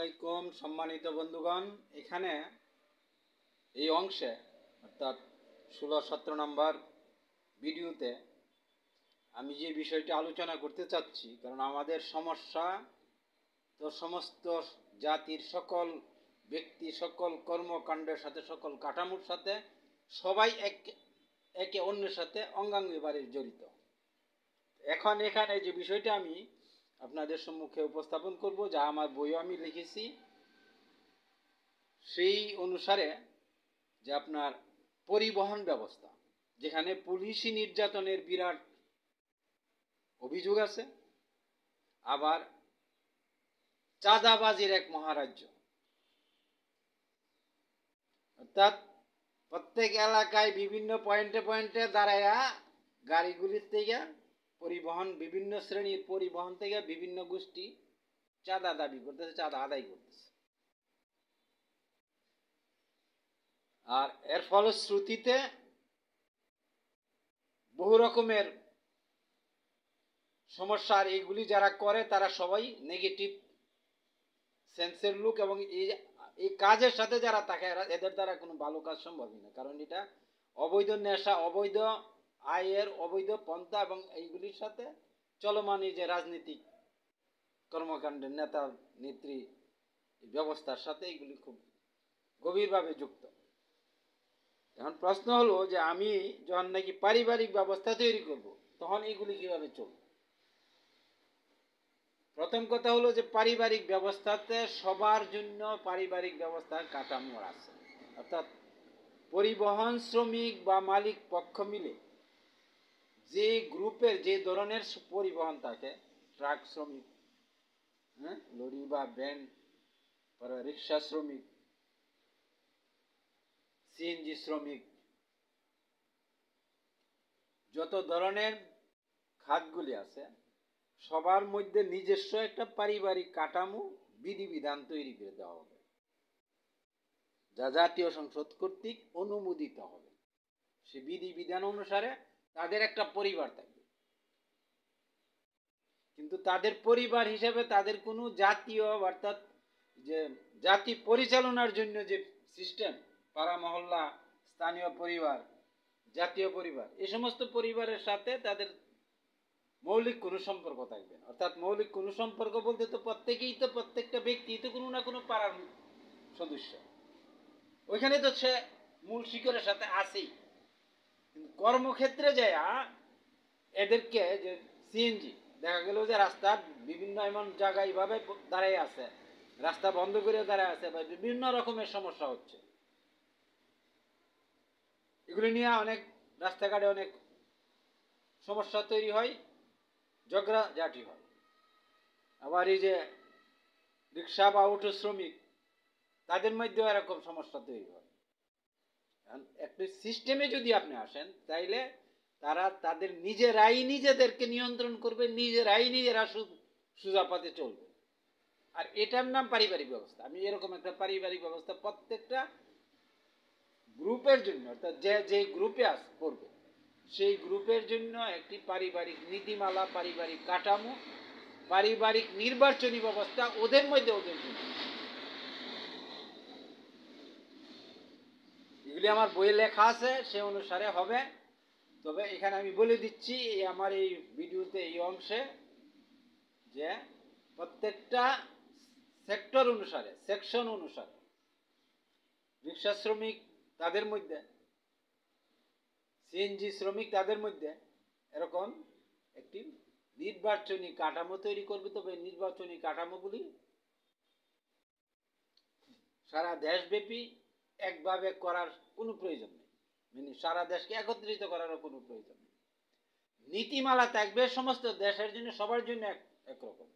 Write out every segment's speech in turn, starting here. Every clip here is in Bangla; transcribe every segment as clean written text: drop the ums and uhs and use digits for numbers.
আলাইকুম সম্মানিত বন্ধুগণ। এখানে এই অংশে অর্থাৎ 16-17 নম্বর ভিডিওতে আমি যে বিষয়টি আলোচনা করতে চাচ্ছি, কারণ আমাদের সমস্যা তো সমস্ত জাতির সকল ব্যক্তি, সকল কর্মকাণ্ডের সাথে, সকল কাঠামোর সাথে সবাই একে অন্যের সাথে অঙ্গাঙ্গিভাবে জড়িত। এখন এখানে যে বিষয়টা আমি আপনাদের সম্মুখে উপস্থাপন করব, যা আমার বইও আমি লিখেছি, সেই অনুসারে যে আপনার পরিবহন ব্যবস্থা, যেখানে পুলিশি নির্যাতনের বিরাট অভিযোগ আছে, আবার চাঁদাবাজির এক মহারাজ্য। অর্থাৎ প্রত্যেক এলাকায় বিভিন্ন পয়েন্টে পয়েন্টে দাঁড়ায়া গাড়িগুলির থেকে পরিবহন, বিভিন্ন শ্রেণীর পরিবহন থেকে বিভিন্ন গোষ্ঠী চাঁদা দাবি করতেছে, চাঁদা আদায় করতেছে। আর এর ফলশ্রুতিতে বহু রকমের সমস্যা। আর এইগুলি যারা করে তারা সবাই নেগেটিভ সেন্সের লোক, এবং এই কাজের সাথে যারা থাকে এদের দ্বারা কোনো ভালো কাজ সম্ভবই না। কারণ এটা অবৈধ নেশা, অবৈধ আয়ের অবৈধ পন্থা, এবং এইগুলির সাথে চলমান যে রাজনীতিক কর্মকাণ্ডের নেতা নেত্রী ব্যবস্থার সাথে এইগুলি খুব গভীরভাবে যুক্ত। এখন প্রশ্ন হলো যে আমি যখন নাকি পারিবারিক ব্যবস্থা তৈরি করব, তখন এইগুলি কিভাবে চলবে? প্রথম কথা হলো যে পারিবারিক ব্যবস্থাতে সবার জন্য পারিবারিক ব্যবস্থার কাঠামো আছে। অর্থাৎ পরিবহন শ্রমিক বা মালিক পক্ষ মিলে যে গ্রুপের যে ধরনের পরিবহন থাকে, ট্রাক শ্রমিক, লরি বা ভ্যান, রিক্সা শ্রমিক, সিএনজি শ্রমিক, যত ধরনের খাতগুলি আছে, সবার মধ্যে নিজস্ব একটা পারিবারিক কাঠামো, বিধিবিধান তৈরি করে দেওয়া হবে, যা জাতীয় সংসদ কর্তৃক অনুমোদিত হবে। সে বিধিবিধান অনুসারে তাদের একটা পরিবার থাকবে, কিন্তু তাদের পরিবার হিসেবে তাদের কোনো জাতীয়, অর্থাৎ যে জাতি পরিচালনার জন্য যে সিস্টেম, পাড়া মহল্লা, স্থানীয় পরিবার, জাতীয় পরিবার, এই সমস্ত পরিবারের সাথে তাদের মৌলিক কোনো সম্পর্ক থাকবে না। অর্থাৎ মৌলিক কোনো সম্পর্ক বলতে তো প্রত্যেকটা ব্যক্তি তো কোনো না কোনো পাড়ার সদস্য, ওইখানে তো সে মূল শিকড়ের সাথে আছেই। কিন্তু কর্মক্ষেত্রে যায় এদেরকে যে সিএনজি, দেখা গেল যে রাস্তার বিভিন্ন এমন জায়গায় এইভাবে দাঁড়ায় আছে, রাস্তা বন্ধ করে দাঁড়ায় আছে, বা বিভিন্ন রকমের সমস্যা হচ্ছে, এগুলি নিয়ে অনেক রাস্তাঘাটে অনেক সমস্যা তৈরি হয়, ঝগড়াঝাটি হয়। আবার এই যে রিক্সা বা অটো শ্রমিক, তাদের মধ্যেও এরকম সমস্যা তৈরি হয়। একটি সিস্টেমে যদি আপনি আসেন, তাইলে তারা তাদের নিজেরাই নিজেদেরকে নিয়ন্ত্রণ করবে, নিজেরা সোজা পথে চলবে। আর এটার নাম পারিবারিক ব্যবস্থা। আমি এরকম একটা পারিবারিক ব্যবস্থা প্রত্যেকটা গ্রুপের জন্য, অর্থাৎ যে গ্রুপে পড়বে সেই গ্রুপের জন্য একটি পারিবারিক নীতিমালা, পারিবারিক কাঠামো, পারিবারিক নির্বাচনী ব্যবস্থা ওদের মধ্যে, ওদের জন্য। এগুলি আমার বইয়ে লেখা আছে, সে অনুসারে হবে। তবে এখানে আমি বলে দিচ্ছি আমার এই ভিডিওতে, এই অংশে, যে প্রত্যেকটা সেক্টর অনুসারে, সেকশন অনুসারে, রিক্সা শ্রমিক তাদের মধ্যে, সিএনজি শ্রমিক তাদের মধ্যে এরকম একটি নির্বাচনী কাঠামো তৈরি করবে। তবে নির্বাচনী কাঠামোগুলি সারা দেশব্যাপী একভাবে করার কোনো প্রয়োজন নেই, মানে সারা দেশকে একত্রিত করারও কোনো প্রয়োজন নেই। নীতিমালা থাকবে সমস্ত দেশের জন্য, সবার জন্য একরকম,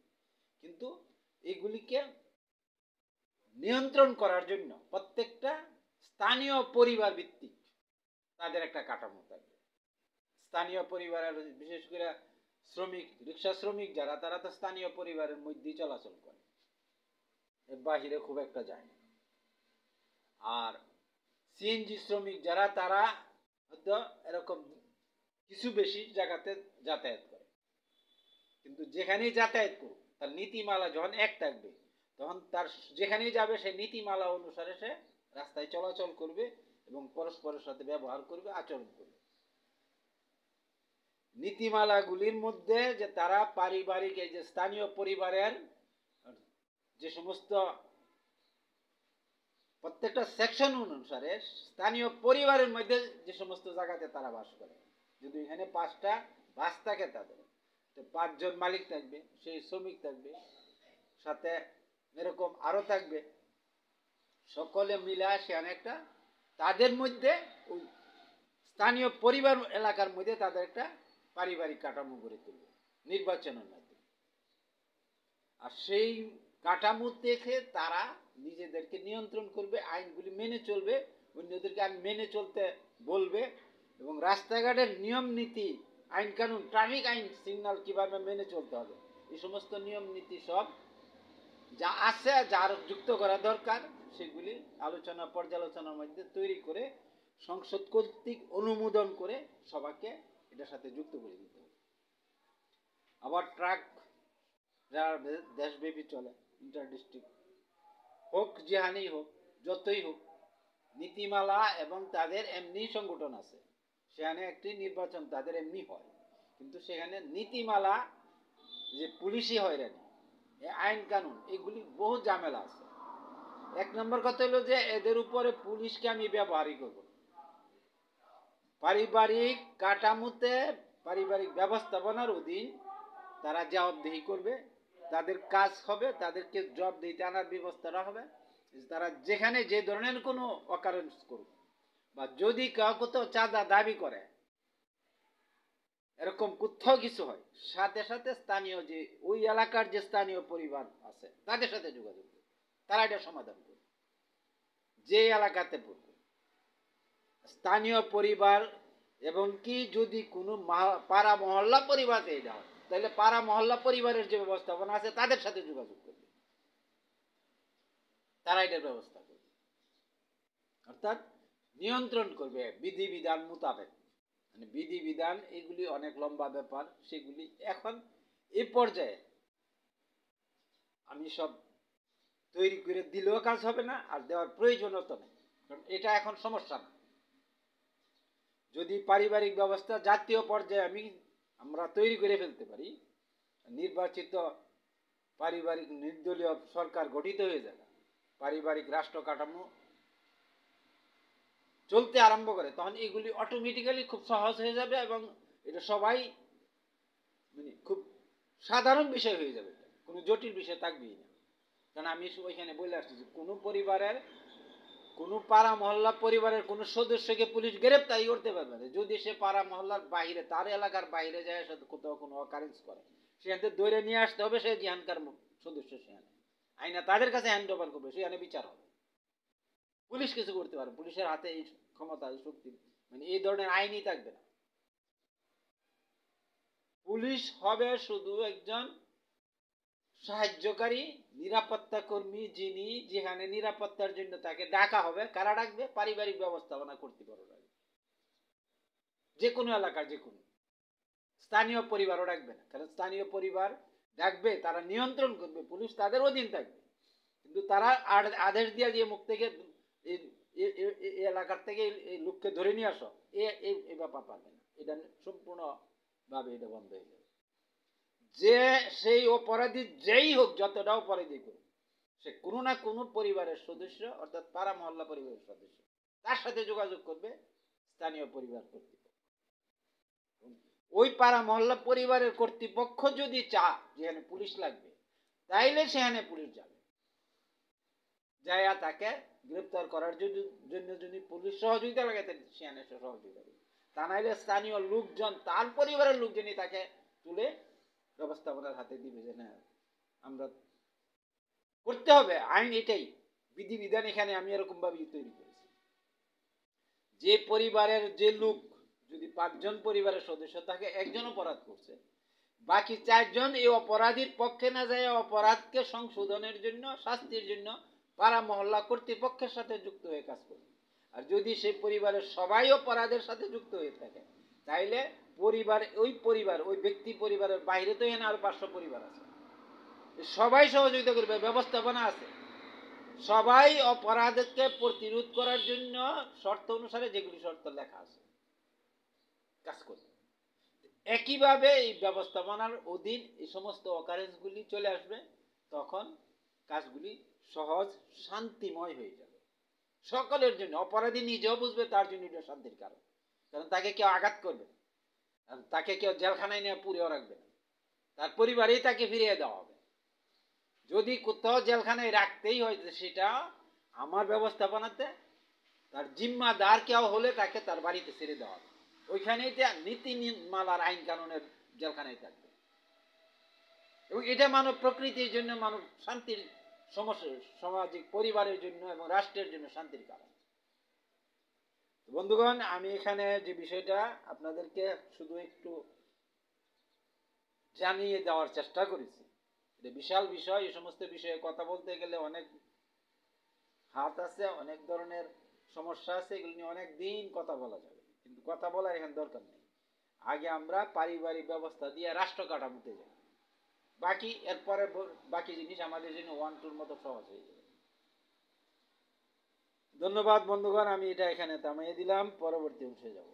কিন্তু এগুলিকে নিয়ন্ত্রণ করার জন্য প্রত্যেকটা স্থানীয় পরিবার ভিত্তিক তাদের একটা কাঠামো থাকবে। স্থানীয় পরিবারের, বিশেষ করে শ্রমিক, রিক্সা শ্রমিক যারা, তারা তো স্থানীয় পরিবারের মধ্যেই চলাচল করে, এর বাহিরে খুব একটা যায় না। আর সিএনজি শ্রমিক যারা, তারা হয়তো এরকম কিছু বেশি জায়গাতে যাতায়াত করে, কিন্তু যেখানেই যাতায়াত করুক তার নীতিমালা যখন এক থাকবে, তখন তার যেখানেই যাবে সে নীতিমালা অনুসারে সে রাস্তায় চলাচল করবে এবং পরস্পরের সাথে ব্যবহার করবে, আচরণ করবে। নীতিমালাগুলির মধ্যে যে তারা পারিবারিক এই যে স্থানীয় পরিবারের যে সমস্ত প্রত্যেকটা সেকশন অনুসারে স্থানীয় পরিবারের মধ্যে যে সমস্ত জায়গাতে তারা বাস করে, যদি এখানে 5টা বাস থাকে তাদের, তো 5 জন মালিক থাকবে, সেই শ্রমিক থাকবে, সাথে এরকম আরো থাকবে, সকলে মিলে সেখানে একটা তাদের মধ্যে ওই স্থানীয় পরিবার এলাকার মধ্যে তাদের একটা পারিবারিক কাঠামো গড়ে তুলবে নির্বাচনের মাধ্যমে। আর সেই কাঠামো দেখে তারা নিজেদেরকে নিয়ন্ত্রণ করবে, আইনগুলি মেনে চলবে, অন্যদেরকে আইন মেনে চলতে বলবে, এবং রাস্তাঘাটের নিয়ম নীতি, আইন কানুন, ট্রাফিক আইন, সিগন্যাল কিভাবে মেনে চলতে হবে, এই সমস্ত নিয়ম নীতি সব যা আছে, যার যুক্ত করা দরকার, সেগুলি আলোচনা পর্যালোচনার মধ্যে তৈরি করে সংসদ কর্তৃক অনুমোদন করে সবাইকে এটার সাথে যুক্ত করে দিতে হবে। আবার ট্রাক যারা দেশব্যাপী চলে, ইন্টার ডিস্ট্রিক্ট হোক, যেখানেই হোক, যতই হোক, নীতিমালা এবং তাদের এমনি সংগঠন আছে, সেখানে একটি নির্বাচন তাদের এমনি হয়, কিন্তু সেখানে নীতিমালা যে পুলিশি হয়রানি, আইন কানুন, এগুলি বহু ঝামেলা আছে। 1 নম্বর কথা হলো যে এদের উপরে পুলিশকে আমি ব্যবহারই করব। পারিবারিক কাঠামোতে, পারিবারিক ব্যবস্থাপনার অধীন তারা জবাবদিহি করবে, তাদের কাজ হবে, তাদেরকে জবাবদিহিতে আনার ব্যবস্থাটা হবে। তারা যেখানে যে ধরনের কোনো অকারেন্স করবে, বা যদি কেউ কোথাও চাঁদা দাবি করে, এরকম কোথাও কিছু হয়, সাথে সাথে স্থানীয় যে ওই এলাকার যে স্থানীয় পরিবার আছে তাদের সাথে যোগাযোগ করবে, তারা এটা সমাধান করবে। যে এলাকাতে পড়বে স্থানীয় পরিবার, এবং কি যদি কোনো পাড়া মহল্লা পরিবারে এটা হয়, তাহলে পাড়া মহল্লা পরিবারের যে ব্যবস্থাপনা আছে তাদের সাথে যোগাযোগ করবে, তারা এটার ব্যবস্থা করবে, অর্থাৎ নিয়ন্ত্রণ করবে বিধিবিধান মোতাবেক। মানে বিধিবিধান এগুলি অনেক লম্বা ব্যাপার, সেগুলি এখন এই পর্যায়ে আমি সব তৈরি করে দিলেও কাজ হবে না, আর দেওয়ার প্রয়োজনীয়তা নেই, কারণ এটা এখন সমস্যা না। যদি পারিবারিক ব্যবস্থা জাতীয় পর্যায়ে আমরা তৈরি করে ফেলতে পারি, নির্বাচিত পারিবারিক নির্দলীয় সরকার গঠিত হয়ে যাবে, পারিবারিক রাষ্ট্র কাঠামো চলতে আরম্ভ করে, তখন এগুলি অটোমেটিক্যালি খুব সহজ হয়ে যাবে, এবং এটা সবাই মানে খুব সাধারণ বিষয় হয়ে যাবে, কোনো জটিল বিষয় থাকবেই না। কারণ আমি ওইখানে বলে আসছি যে কোনো পরিবারের, কোনো পাড়া মহল্লা পরিবারের কোনো সদস্যকে পুলিশ গ্রেপ্তারি করতে পারবে না যদি সে পাড়া মহল্লার বাইরে, তার এলাকার বাইরে যায়, সাথে কোথাও কোনো অকারেন্স করে, সেখান থেকে ধরে নিয়ে আসতে হবে, সে যেখানকার সদস্য, সেখানে আইনা তাদের কাছে হ্যান্ড ওভার করবে, সেখানে বিচার হবে। পুলিশ কিছু করতে পারে, পুলিশের হাতে এই ক্ষমতা, এই শক্তি, মানে এই ধরনের আইনই থাকবে না। পুলিশ হবে শুধু একজন সাহায্যকারী নিরাপত্তা কর্মী, যিনি যেখানে নিরাপত্তার জন্য তাকে ডাকা হবে, কারা ডাকবে? পারিবারিক ব্যবস্থাপনা কর্তৃপক্ষ ডাকবে, যে কোনো এলাকার যে কোনো স্থানীয় পরিবারও ডাকবে না, কারণ স্থানীয় পরিবার ডাকবে, তারা নিয়ন্ত্রণ করবে, পুলিশ তাদের অধীন থাকবে, কিন্তু তারা আদেশ দিয়ে যে মুখ থেকে এই এলাকার থেকে এই লোককে ধরে নিয়ে আসো, এই ব্যাপার পারবে না, এটা সম্পূর্ণ ভাবে এটা বন্ধ হয়ে যাবে। যে সেই অপরাধী যেই হোক, যতটা অপরাধী করুক, সে কোনো না কোনো পরিবারের সদস্য, অর্থাৎ পাড়া মহল্লা পরিবারের সদস্য, তার সাথে যোগাযোগ করবে স্থানীয় পরিবার কর্তৃপক্ষ। ওই পাড়া মহল্লা পরিবারের কর্তৃপক্ষ যদি চায় যেখানে পুলিশ লাগবে, তাইলে সেখানে পুলিশ যাবে, যাইয়া তাকে গ্রেপ্তার করার জন্য যদি পুলিশ সহযোগিতা লাগে, সেখানে সে সহযোগিতা করবে। তা নাইলে স্থানীয় লোকজন, তার পরিবারের লোকজনই তাকে তুলে ব্যবস্থাপনার হাতে দিবে, যে না আমরা করতে হবে, আইন এটাই, বিধিবিধান এখানে আমি এরকম ভাবে তৈরি করেছি। যে পরিবারের যে লোক, যদি 5 জন পরিবারের সদস্য থাকে, একজন অপরাধ করছে, বাকি 4 জন এই অপরাধীর পক্ষে না যায় অপরাধকে সংশোধনের জন্য, শাস্তির জন্য পাড়া মহল্লা কর্তৃপক্ষের সাথে যুক্ত হয়ে কাজ করবে। আর যদি সেই পরিবারের সবাই অপরাধের সাথে যুক্ত হয়ে থাকে, তাইলে পরিবার, ওই ব্যক্তি পরিবারের বাইরে তো এখানে আরো 500 পরিবার আছে, সবাই সহযোগিতা করবে, ব্যবস্থাপনা আছে। সবাই অপরাধকে প্রতিরোধ করার জন্য শর্ত অনুসারে যেগুলি শর্ত লেখা আছে কাজ করবে। একইভাবে এই ব্যবস্থাপনার অধীন এই সমস্ত অকারেন্সগুলি চলে আসবে, তখন কাজগুলি সহজ শান্তিময় হয়ে যাবে সকলের জন্য। অপরাধী নিজেও বুঝবে তার জন্য এটা শান্তির কারণ, কারণ তাকে কেউ আঘাত করবে না, তাকে কেউ জেলখানায় নিয়ে পুড়েও রাখবে না, তার পরিবারেই তাকে ফিরিয়ে দেওয়া হবে। যদি কোথাও জেলখানায় রাখতেই হয় সেটা আমার ব্যবস্থাপনাতে তার জিম্মাদার কেউ হলে তাকে তার বাড়িতে ছেড়ে দেওয়া হবে, ওইখানেই নীতিমালার আইন কানুনের জেলখানায় থাকবে। এবং এটা মানব প্রকৃতির জন্য, মানব শান্তির সমস্যা, সামাজিক পরিবারের জন্য এবং রাষ্ট্রের জন্য শান্তির কারণ। বন্ধুগণ, আমি এখানে যে বিষয়টা আপনাদেরকে শুধু একটু জানিয়ে দেওয়ার চেষ্টা করেছি, এটা বিশাল বিষয়। এই সমস্ত বিষয়ে কথা বলতে গেলে অনেক হাত আছে, অনেক ধরনের সমস্যা আছে, এগুলো নিয়ে অনেক দিন কথা বলা যাবে, কিন্তু কথা বলার এখন দরকার নেই। আগে আমরা পারিবারিক ব্যবস্থা দিয়ে রাষ্ট্র কাঠামোতে যাই, বাকি এরপরে বাকি জিনিস আমাদের জন্য 1-2 মতো সহজ হয়ে যাবে। ধন্যবাদ বন্ধুগণ, আমি এটা এখানে থামিয়ে দিলাম, পরবর্তী অংশে যাব।